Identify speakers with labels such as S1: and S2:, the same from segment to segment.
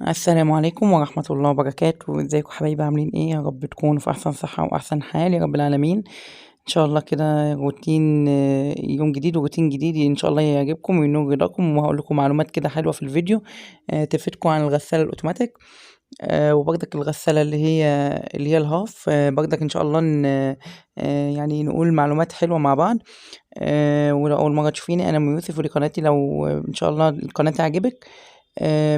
S1: السلام عليكم ورحمة الله وبركاته. ازيكم حبايبي؟ عاملين ايه؟ يا رب تكونوا في احسن صحة واحسن حال يا رب العالمين. ان شاء الله كده روتين يوم جديد وروتين جديد ان شاء الله يعجبكم وينور رضاكم، وهقول لكم معلومات كده حلوة في الفيديو تفيدكم عن الغسالة الاوتوماتيك. وبرضك الغسالة اللي هي الهاف، برضك ان شاء الله يعني نقول معلومات حلوة مع بعض. ولو أول مرة تشوفيني أنا أم يوسف، ودي قناتي. لو إن شاء الله القناة تعجبك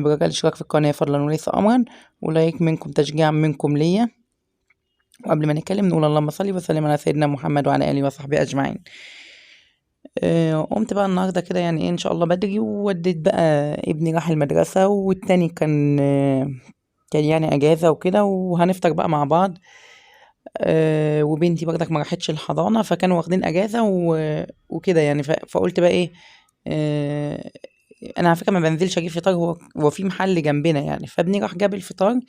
S1: برجاء الاشتراك في القناة فضلا وليس أمرا، ولايك منكم تشجيعا منكم ليا. وقبل ما نتكلم نقول اللهم صل وسلم على سيدنا محمد وعلى آله وصحبه أجمعين. قمت بقى النهاردة كده يعني إيه إن شاء الله بدري، ووديت بقى ابني راح المدرسة، والتاني كان يعني أجازة وكده، وهنفطر بقى مع بعض. وبنتي برضك ما راحتش الحضانة، فكانوا واخدين أجازة وكده يعني. فقلت بقى إيه، آه، أنا على فكرة ما بنزلش أجيب فطار، هو في محل جنبنا يعني. فابني راح جاب الفطار،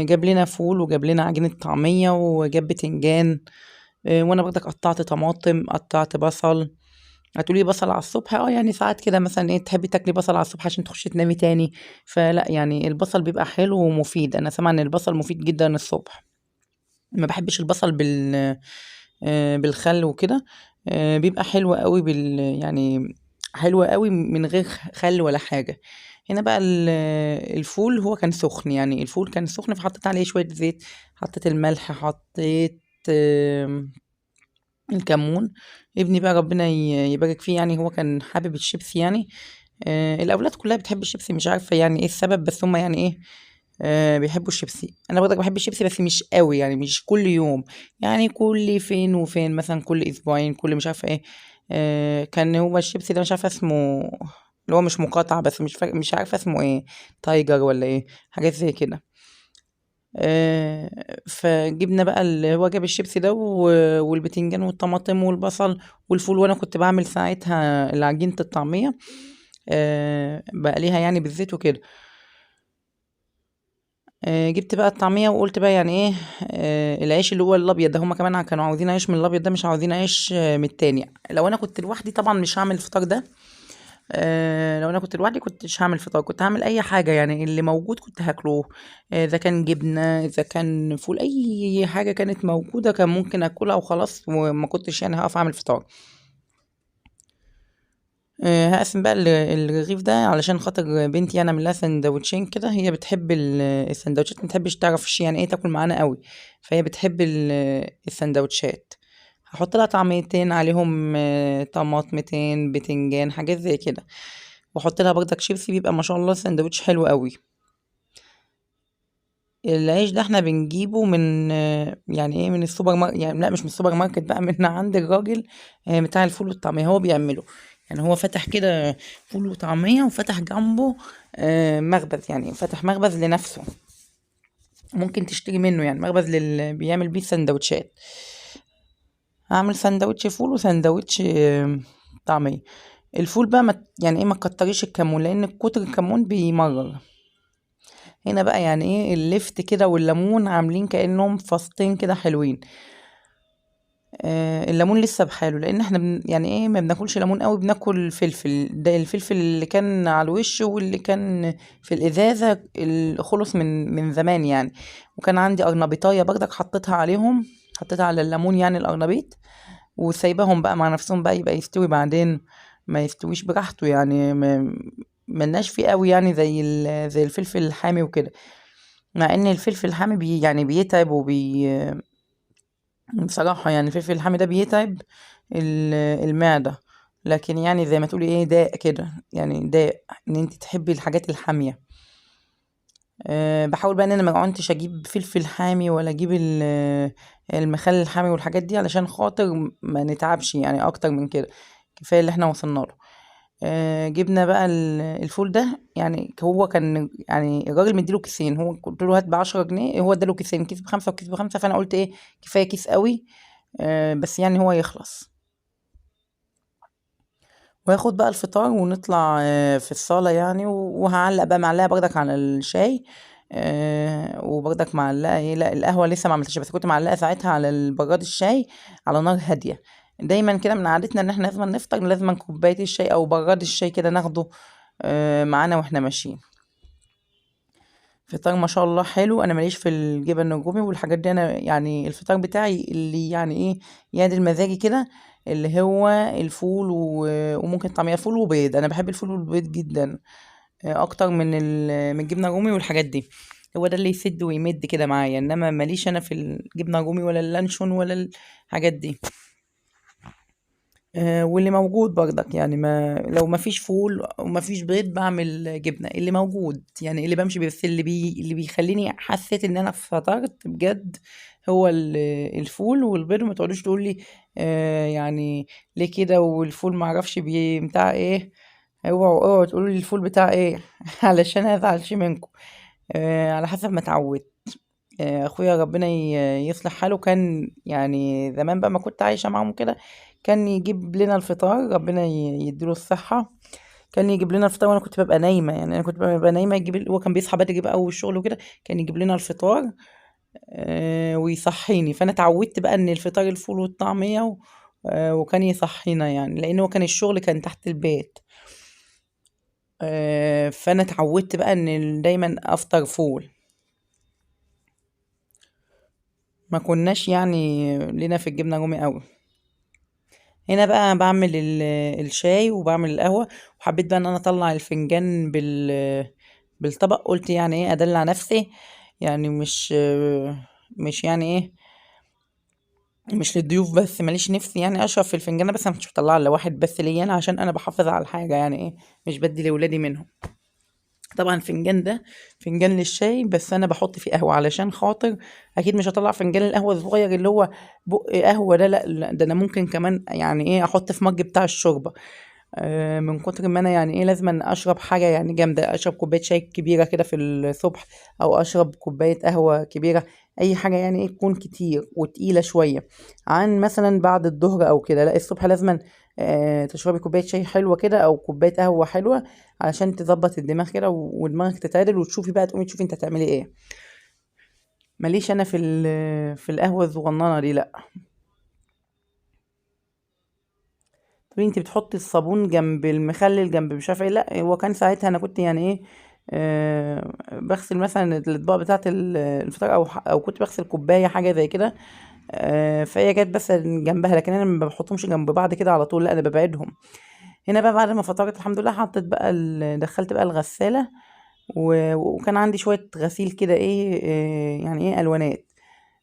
S1: جاب لنا فول وجاب لنا عجينة طعمية وجاب بتنجان. وأنا برضك قطعت طماطم، قطعت بصل. هتقولي بصل على الصبح؟ يعني ساعات كده مثلا ايه تحبي تاكلي بصل على الصبح عشان تخشي تنامي تاني. فلا يعني البصل بيبقى حلو ومفيد، انا سامعه ان البصل مفيد جدا الصبح. ما بحبش البصل بالخل وكده. بيبقى حلو قوي يعني حلو قوي من غير خل ولا حاجة. هنا بقى الفول هو كان سخن، يعني الفول كان سخن فحطيت عليه شوية زيت، حطيت الملح، حطيت الكمون. ابني بقى ربنا يبارك فيه، يعني هو كان حابب الشيبسي يعني. الأولاد كلها بتحب الشيبسي، مش عارفة يعني ايه السبب، بس هما يعني ايه بيحبوا الشيبسي. انا برضك بحب الشيبسي بس مش قوي يعني، مش كل يوم، يعني كل فين وفين، مثلا كل اسبوعين، كل مش عارفه ايه. كان هو الشيبسي ده مش عارفه اسمه، اللي هو مش مقاطعة، بس مش عارفه اسمه ايه، تايجر ولا ايه، حاجات زي كده. فجبنا بقى اللي هو جاب الشيبسي ده والبتنجان والطماطم والبصل والفول، وانا كنت بعمل ساعتها عجينة الطعمية بقليها يعني بالزيت وكده. جبت بقى الطعمية وقلت بقى يعني ايه، العيش اللي هو الابيض ده، هما كمان كانوا عاوزين عيش من الابيض ده، مش عاوزين عيش من التاني. لو انا كنت لوحدي طبعا مش هعمل الفطار ده. لو انا كنت لوحدي كنتش هعمل فطار، كنت هعمل اي حاجه يعني اللي موجود كنت هاكله. اذا كان جبنه، اذا كان فول، اي حاجه كانت موجوده كان ممكن اكلها وخلاص، وما كنتش يعني هقف اعمل فطار. هقسم بقى الرغيف ده علشان خاطر بنتي، انا اعمل لها سندوتشين كده. هي بتحب السندوتشات، ما بتحبش تعرفش يعني ايه تاكل معانا قوي، فهي بتحب السندوتشات. هحط لها طعميتين عليهم طماطمتين بتنجان حاجات زي كده، واحط لها برضك شيبسي، بيبقى ما شاء الله سندوتش حلو قوي. العيش ده احنا بنجيبه من يعني ايه، من السوبر ماركت يعني، لا مش من السوبر ماركت بقى، من عند الراجل بتاع الفول والطعمية، هو بيعمله. يعني هو فتح كده فول وطعمية، وفتح جنبه مخبز، يعني فتح مخبز لنفسه، ممكن تشتري منه يعني، مخبز بيعمل بيه سندوتشات. هعمل سندوتش فول وسندوتش طعمية. الفول بقى ما يعني ايه، ما تكتريش الكمون لان كتر الكمون بيمرر. هنا بقى يعني ايه اللفت كده والليمون عاملين كأنهم فصين كده حلوين. الليمون لسه بحاله، لان احنا يعني ايه ما بناكلش ليمون قوي، بناكل فلفل. ده الفلفل اللي كان على الوش واللي كان في الازازه خلص من زمان يعني. وكان عندي قرنبيطايه برضك حطيتها عليهم، حطيتها على الليمون يعني القرنبيط، وسايباهم بقى مع نفسهم بقى يبقى يستوي بعدين، ما يستويش براحته يعني، ملناش فيه قوي يعني زي الفلفل الحامي وكده. مع ان الفلفل الحامي يعني بيتعب بصراحة يعني الفلفل الحامي ده بيتعب المعدة. لكن يعني زي ما تقولي ايه داء كده، يعني داء ان انت تحبي الحاجات الحامية. بحاول بقى ان انا ما كنتش اجيب فلفل حامي ولا اجيب المخلل الحامي والحاجات دي، علشان خاطر ما نتعبش يعني اكتر من كده، كفاية اللي احنا وصلنا له. جبنا بقى الفول ده، يعني هو كان يعني الراجل مديله كيسين، هو قلت له هات ب10 جنيه، هو اداله كيسين، كيس ب5 وكيس ب5، فانا قلت ايه كفايه كيس قوي. بس يعني هو يخلص، وياخد بقى الفطار ونطلع في الصالة يعني. وهعلق بقى معلقة بردك على الشاي، وبردك معلقة ايه، لا القهوة لسه ما عملتش، بس كنت معلقة ساعتها على البراد الشاي على نار هادية. دايما كده من عادتنا ان احنا لازم نفطر، لازم كوباية الشاي او براد الشاي كده ناخده معانا واحنا ماشيين. فطار ما شاء الله حلو. انا ماليش في الجبن الرومي والحاجات دي، انا يعني الفطار بتاعي اللي يعني ايه يعدل مزاجي كده، اللي هو الفول وممكن طعمية فول وبيض. انا بحب الفول والبيض جدا، اكتر من الجبنه الرومي والحاجات دي. هو ده اللي يسد ويمد كده معايا، انما ماليش انا في الجبنه الرومي ولا اللانشون ولا الحاجات دي. واللي موجود برضك يعني، ما لو ما فيش فول وما فيش بيض بعمل جبنه اللي موجود يعني، اللي بمشي بس اللي بيخليني حسيت ان انا فطرت بجد هو الفول والبيض. وما تقعدوش تقول لي يعني ليه كده، والفول ما اعرفش بتاع ايه. اوعوا تقولوا لي الفول بتاع ايه علشان هزعلش منكم. على حسب ما اتعودت. اخويا ربنا يصلح حاله، كان يعني زمان بقى ما كنت عايشه معاهم كده، كان يجيب لنا الفطار، ربنا يديله الصحه. كان يجيب لنا الفطار وانا كنت ببقى نايمه، يعني انا كنت ببقى نايمه، هو كان بيصحى بدري بقى والشغل وكده، كان يجيب لنا الفطار ويصحيني. فانا اتعودت بقى ان الفطار الفول والطعميه وكان يصحينا يعني، لان هو كان الشغل كان تحت البيت. فانا اتعودت بقى ان دايما افطر فول. ما كناش يعني لينا في الجبنه رومي قوي. هنا بقى بعمل الشاي وبعمل القهوة، وحبيت بقى ان انا اطلع الفنجان بالطبق. قلت يعني ايه ادلع نفسي، يعني مش يعني ايه مش للضيوف بس، ماليش نفسي يعني اشرب في الفنجان، بس انا مش بطلع الا واحد بس ليا انا، عشان انا بحافظ على الحاجة يعني ايه، مش بدي لاولادي منهم. طبعا الفنجان ده فنجان للشاي، بس انا بحط فيه قهوة علشان خاطر اكيد مش هطلع فنجان القهوة الصغير اللي هو بق قهوة ده، لا لا، ده انا ممكن كمان يعني ايه احط في مج بتاع الشوربة. من كتر ما انا يعني ايه لازم اشرب حاجه يعني جامده، اشرب كوبايه شاي كبيره كده في الصبح، او اشرب كوبايه قهوه كبيره. اي حاجه يعني ايه تكون كتير وتقيله شويه، عن مثلا بعد الظهر او كده. لا الصبح لازم تشربي كوبايه شاي حلوه كده او كوبايه قهوه حلوه، علشان تظبط الدماغ كده ودماغك تتعدل، وتشوفي بقى تقومي تشوفي انت هتعملي ايه. ماليش انا في القهوه الصغننه دي، لا. تقولي انت بتحطي الصابون جنب المخلل جنب مش عارفه ايه، لا هو كان ساعتها انا كنت يعني ايه بغسل مثلا الاطباق بتاعه الفطار، او كنت بغسل كوبايه حاجه زي كده. فهي جت بس جنبها، لكن انا ما بحطهمش جنب بعض كده على طول، لا انا ببعدهم. هنا بقى بعد ما فطرت الحمد لله، حطيت بقى دخلت بقى الغساله، وكان عندي شويه غسيل كده ايه يعني ايه الوانات.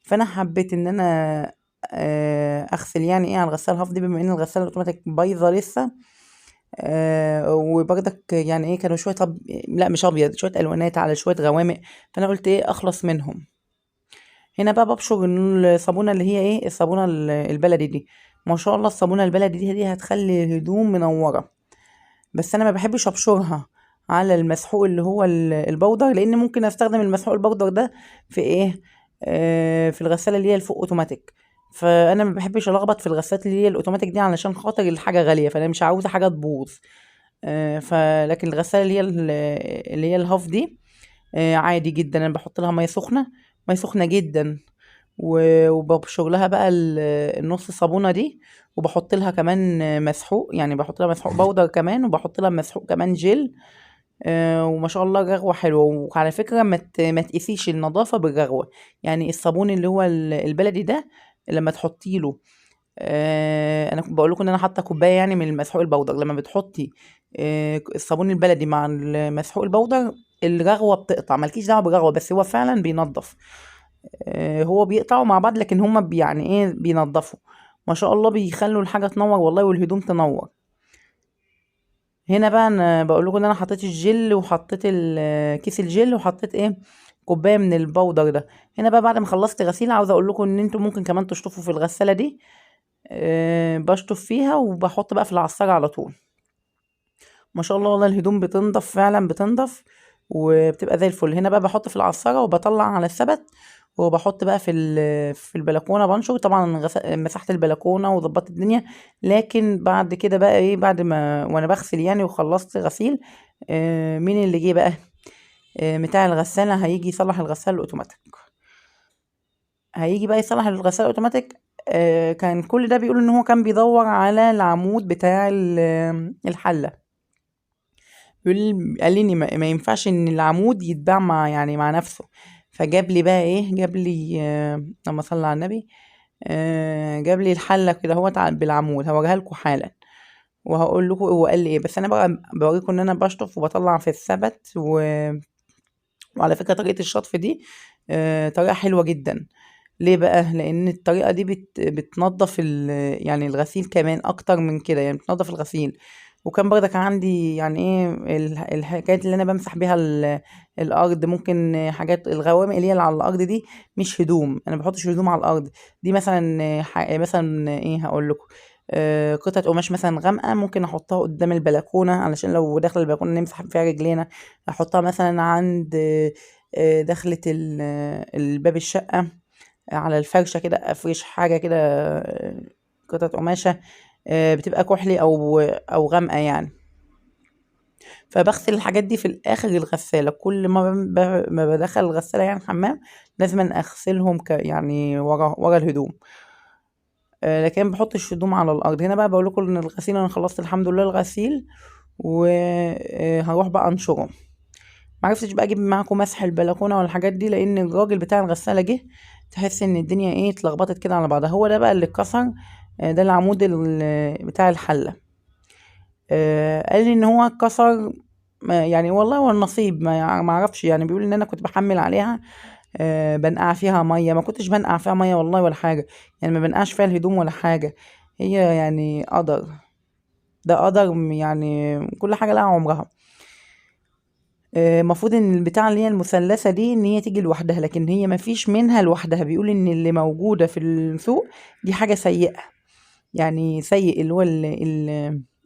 S1: فانا حبيت ان انا اغسل يعني ايه على الغساله الهاف دي، بما ان الغساله الاوتوماتيك بايظه لسه. وبرضك يعني ايه كانوا شويه لا مش ابيض، شويه الوانات على شويه غوامق. فانا قلت ايه اخلص منهم. هنا بقى ببشر الصابونه اللي هي ايه الصابونه البلدي دي. ما شاء الله الصابونه البلدي دي هتخلي الهدوم منوره. بس انا ما بحبش ابشرها على المسحوق اللي هو البودر، لان ممكن استخدم المسحوق البودر ده في ايه في الغساله اللي هي الفوق اوتوماتيك. فانا ما بحبش الخبط في الغسالات اللي هي الاوتوماتيك دي، علشان خاطر الحاجه غاليه، فانا مش عاوزه حاجه تبوظ. فلكن الغسالة اللي هي الهاف دي عادي جدا، انا بحط لها ميه سخنه، ميه سخنه جدا، وببشر لها بقى النص صابونه دي، وبحط لها كمان مسحوق، يعني بحط لها مسحوق بودر كمان، وبحط لها مسحوق كمان جل. وما شاء الله رغوه حلوه. وعلى فكره ما تقيسيش النظافه بالرغوه، يعني الصابون اللي هو البلدي ده لما تحطي له انا كنت بقول لكم ان انا حاطه كوبايه يعني من المسحوق البودر، لما بتحطي الصابون البلدي مع المسحوق البودر، الرغوه بتقطع. مالكيش دعوه بالرغوه، بس هو فعلا بينظف. هو بيقطعوا مع بعض، لكن هما يعني ايه بينظفوا. ما شاء الله بيخلوا الحاجه تنور والله، والهدوم تنور. هنا بقى انا بقول لكم ان انا حطيت الجل، وحطيت كيس الجل، وحطيت ايه كوبايه من البودر ده. هنا بقى بعد ما خلصت غسيل، عاوزه اقول لكم ان انتم ممكن كمان تشطفوا في الغساله دي. بشطف فيها وبحط بقى في العصارة على طول. ما شاء الله والله الهدوم بتنضف فعلا بتنضف، وبتبقى زي الفل. هنا بقى بحط في العصارة وبطلع على السبت، وبحط بقى في البلكونة بنشر. طبعا مسحت البلكونة وظبطت الدنيا، لكن بعد كده بقى ايه بعد ما وانا بغسل يعني وخلصت غسيل، مين اللي جه بقى بتاع الغسالة هيجي يصلح الغسالة الأوتوماتيك. هيجي بقى يصلح الغسالة اوتوماتيك. كان كل ده بيقول ان هو كان بيدور على العمود بتاع الحلة. قال لي ان ما ينفعش ان العمود يتباع مع يعني مع نفسه. فجاب لي بقى ايه، جاب لي لما صلى على النبي، جاب لي الحله كده هو بالعمود، هوريها لكم حالا وهقول لكم هو قال لي ايه. بس انا بقى بوريكم ان انا بشطف وبطلع في الثبت وعلى فكره طريقه الشطف دي طريقه حلوه جدا. ليه بقى؟ لان الطريقه دي بتنظف يعني الغسيل كمان اكتر من كده، يعني بتنظف الغسيل. وكان برضك عندي يعني ايه الحاجات اللي انا بمسح بيها الارض، ممكن حاجات الغوامق اللي هي اللي على الارض دي، مش هدوم، انا بحطش هدوم على الارض دي. مثلا مثلا ايه هقول لكم، قطعة قماش مثلا غامقة ممكن احطها قدام البلكونة علشان لو داخل البلكونة نمسح فيها رجلينا. احطها مثلا عند دخلة الباب الشقة على الفرشة كده، افرش حاجة كده قطعة قماشة بتبقى كحلي او غامقة يعني. فبغسل الحاجات دي في الاخر الغسالة، كل ما بدخل الغسالة يعني الحمام لازم اغسلهم يعني ورا الهدوم. لكن ما بحطش هدوم على الارض. هنا بقى بقول لكم ان الغسيل انا خلصت الحمد لله الغسيل، وهروح بقى انشره. معرفتش بقى اجيب معاكم مسح البلكونه ولا الحاجات دي، لان الراجل بتاع الغساله جه، تحس ان الدنيا ايه اتلخبطت كده على بعضها. هو ده بقى اللي اتكسر، ده العمود بتاع الحله. قال لي ان هو اتكسر، يعني والله هو النصيب، ما اعرفش يعني. بيقول ان انا كنت بحمل عليها بنقع فيها ميه، ما كنتش بنقع فيها ميه والله ولا حاجه، يعني ما بنقعش فيها الهدوم ولا حاجه. هي يعني قدر، ده قدر يعني، كل حاجه لها عمرها. المفروض ان البتاعه اللي هي المثلثه دي ان هي تيجي لوحدها، لكن هي ما فيش منها لوحدها. بيقول ان اللي موجوده في السوق دي حاجه سيئه، يعني سيء اللي هو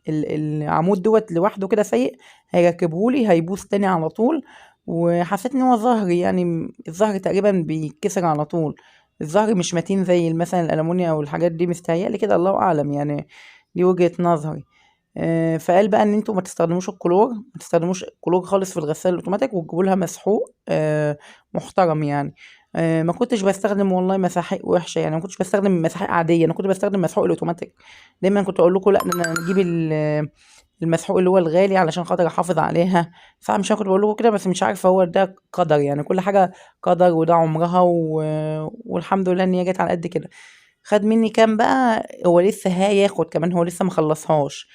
S1: العمود دوت لوحده كده سيء. هيركبهولي هيبوظ تاني على طول. وحسيت ان هو ظهري يعني الظهر تقريبا بيتكسر على طول، الظهر مش متين زي مثلا الالومنيا او الحاجات دي، مستهيألي كده الله اعلم يعني، دي وجهة نظري. فقال بقى ان انتوا ما تستخدموش الكلور، ما تستخدموش كلور خالص في الغسالة الاوتوماتيك، وتجيبوا لها مسحوق محترم يعني. ما كنتش بستخدم والله مساحيق وحشه، يعني ما كنتش بستخدم مساحيق عاديه، انا كنت بستخدم مسحوق الاوتوماتيك. دايما كنت اقول لكم لا ده انا نجيب المسحوق اللي هو الغالي علشان خاطر احافظ عليها. صح، مش انا كنت بقول لكم كده؟ بس مش عارفه، هو ده قدر يعني، كل حاجه قدر وده عمرها والحمد لله ان هي جت على قد كده. خد مني كام بقى؟ هو لسه هياخد كمان، هو لسه مخلصهاش.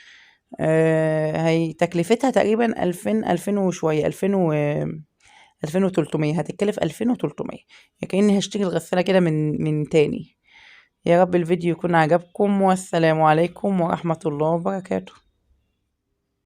S1: هي تكلفتها تقريبا 2000 وشويه، 2300، هتتكلف 2300. يعني كأني هاشتري الغسالة كده من تاني. يا رب الفيديو يكون عجبكم، والسلام عليكم ورحمة الله وبركاته.